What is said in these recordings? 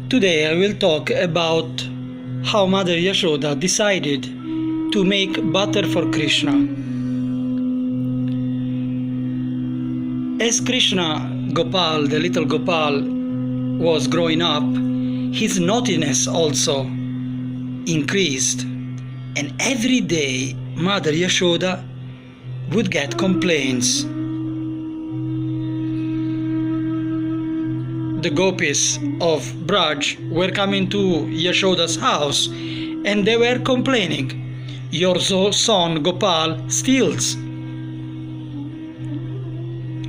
Today I will talk about how Mother Yashoda decided to make butter for Krishna. As Krishna, Gopal, the little Gopal, was growing up, his naughtiness also increased, and every day Mother Yashoda would get complaints. The gopis of Braj were coming to Yashoda's house and they were complaining, "Your son Gopal steals."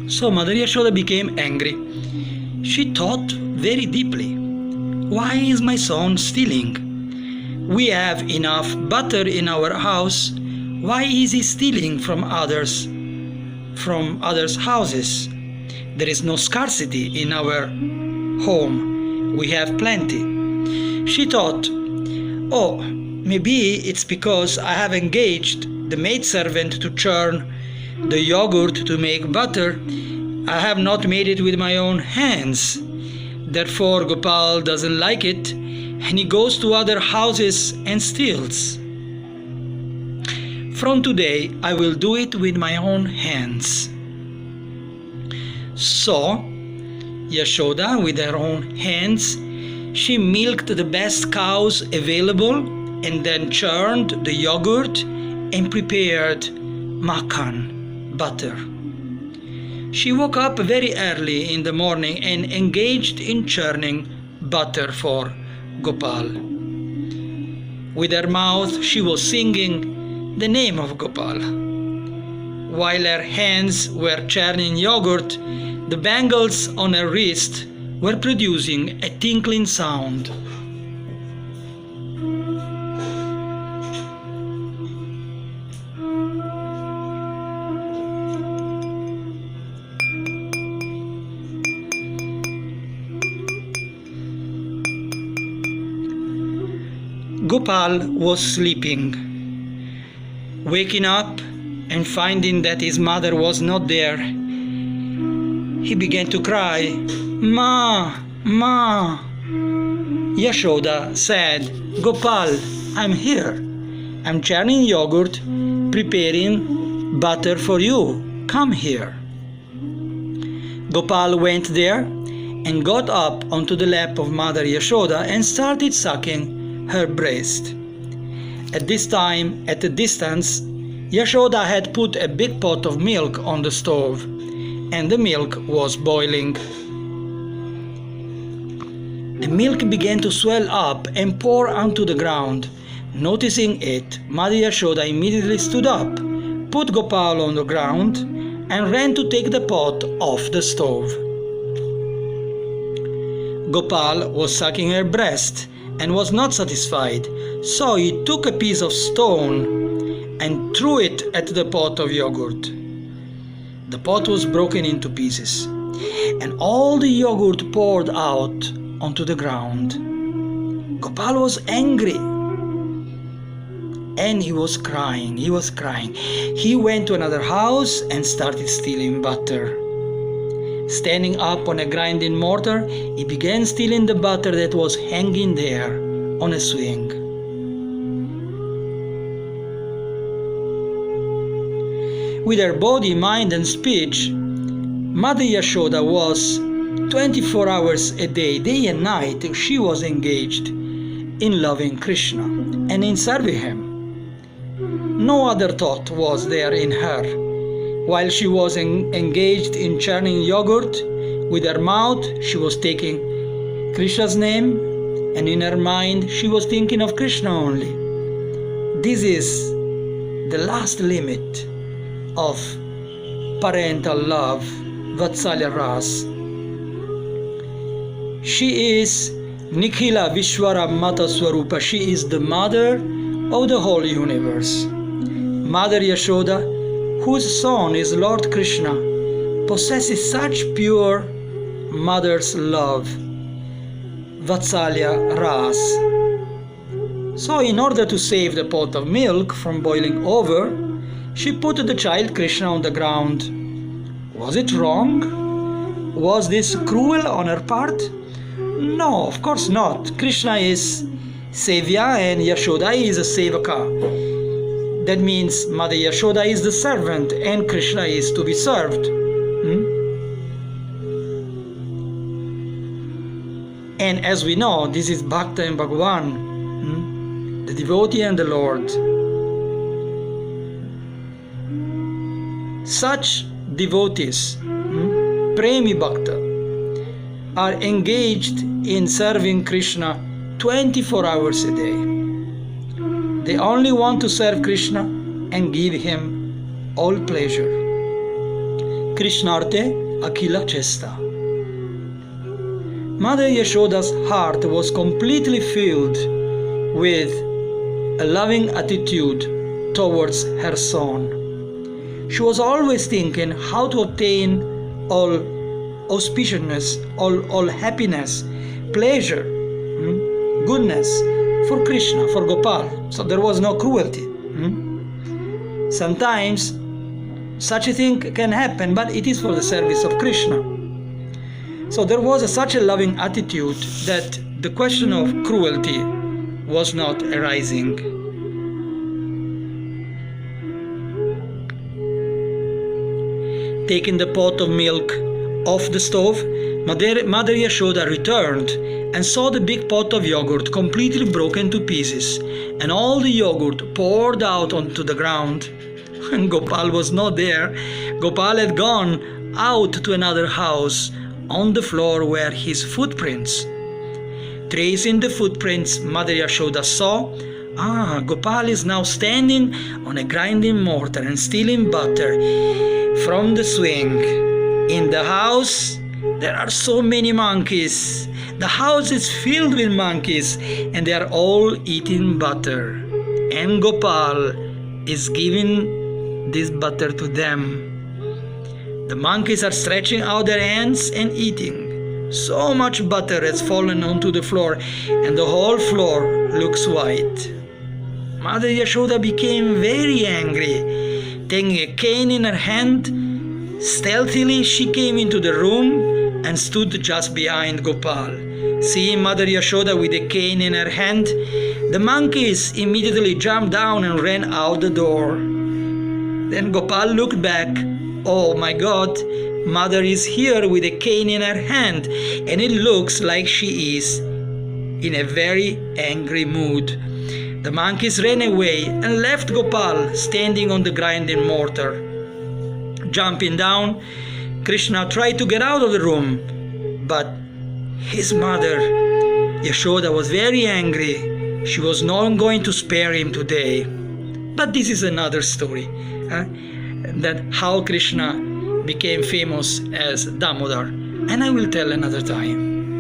So Mother Yashoda became angry. She thought very deeply, "Why is my son stealing? We have enough butter in our house. Why is he stealing from others' houses? There is no scarcity in our home. We have plenty." She thought, "Oh, maybe it's because I have engaged the maidservant to churn the yogurt to make butter. I have not made it with my own hands. Therefore Gopal doesn't like it and he goes to other houses and steals. From today I will do it with my own hands." So Yashoda, with her own hands, she milked the best cows available and then churned the yogurt and prepared makhan, butter. She woke up very early in the morning and engaged in churning butter for Gopal. With her mouth she was singing the name of Gopal. While her hands were churning yogurt, the bangles on her wrist were producing a tinkling sound. Gopal was sleeping. Waking up and finding that his mother was not there, he began to cry, "Ma, Ma." Yashoda said, "Gopal, I'm here. I'm churning yogurt, preparing butter for you. Come here." Gopal went there and got up onto the lap of Mother Yashoda and started sucking her breast. At this time, at a distance, Yashoda had put a big pot of milk on the stove, and the milk was boiling. The milk began to swell up and pour onto the ground. Noticing it, Mother Yashoda immediately stood up, put Gopal on the ground, and ran to take the pot off the stove. Gopal was sucking her breast and was not satisfied, so he took a piece of stone and threw it at the pot of yogurt. The pot was broken into pieces, and all the yogurt poured out onto the ground. Gopal was angry, and he was crying. He went to another house and started stealing butter. Standing up on a grinding mortar, he began stealing the butter that was hanging there on a swing. With her body, mind and speech, Mother Yashoda was 24 hours a day and night, she was engaged in loving Krishna and in serving him. No other thought was there in her. While she was engaged in churning yogurt, with her mouth she was taking Krishna's name, and in her mind she was thinking of Krishna only. This is the last limit of parental love, Vatsalya Ras. She is Nikhila Vishwara Mata Swarupa. She is the mother of the whole universe. Mother Yashoda, whose son is Lord Krishna, possesses such pure mother's love, Vatsalya Ras. So in order to save the pot of milk from boiling over, she put the child Krishna on the ground. Was it wrong? Was this cruel on her part? No, of course not. Krishna is Sevya and Yashoda is a Sevaka. That means Mother Yashoda is the servant and Krishna is to be served. And as we know, this is Bhakta and Bhagavan, the devotee and the Lord. Such devotees, Premi Bhakta, are engaged in serving Krishna 24 hours a day. They only want to serve Krishna and give him all pleasure. Krishnarte Akhila Chesta. Mother Yashoda's heart was completely filled with a loving attitude towards her son. She was always thinking how to obtain all auspiciousness, all happiness, pleasure, goodness for Krishna, for Gopal. So there was no cruelty. Sometimes such a thing can happen, but it is for the service of Krishna. So there was such a loving attitude that the question of cruelty was not arising. Taking the pot of milk off the stove, Mother Yashoda returned and saw the big pot of yogurt completely broken to pieces, and all the yogurt poured out onto the ground. And Gopal was not there. Gopal had gone out to another house. On the floor were his footprints. Tracing the footprints, Mother Yashoda saw, Gopal is now standing on a grinding mortar and stealing butter from the swing. In the house, there are so many monkeys. The house is filled with monkeys and they are all eating butter. And Gopal is giving this butter to them. The monkeys are stretching out their hands and eating. So much butter has fallen onto the floor and the whole floor looks white. Mother Yashoda became very angry. Taking a cane in her hand, stealthily she came into the room and stood just behind Gopal. Seeing Mother Yashoda with a cane in her hand, the monkeys immediately jumped down and ran out the door. Then Gopal looked back. Oh my God, Mother is here with a cane in her hand, and it looks like she is in a very angry mood. The monkeys ran away and left Gopal standing on the grinding mortar. Jumping down, Krishna tried to get out of the room, but his mother, Yashoda, was very angry. She was not going to spare him today. But this is another story. That how Krishna became famous as Damodar, and I will tell another time.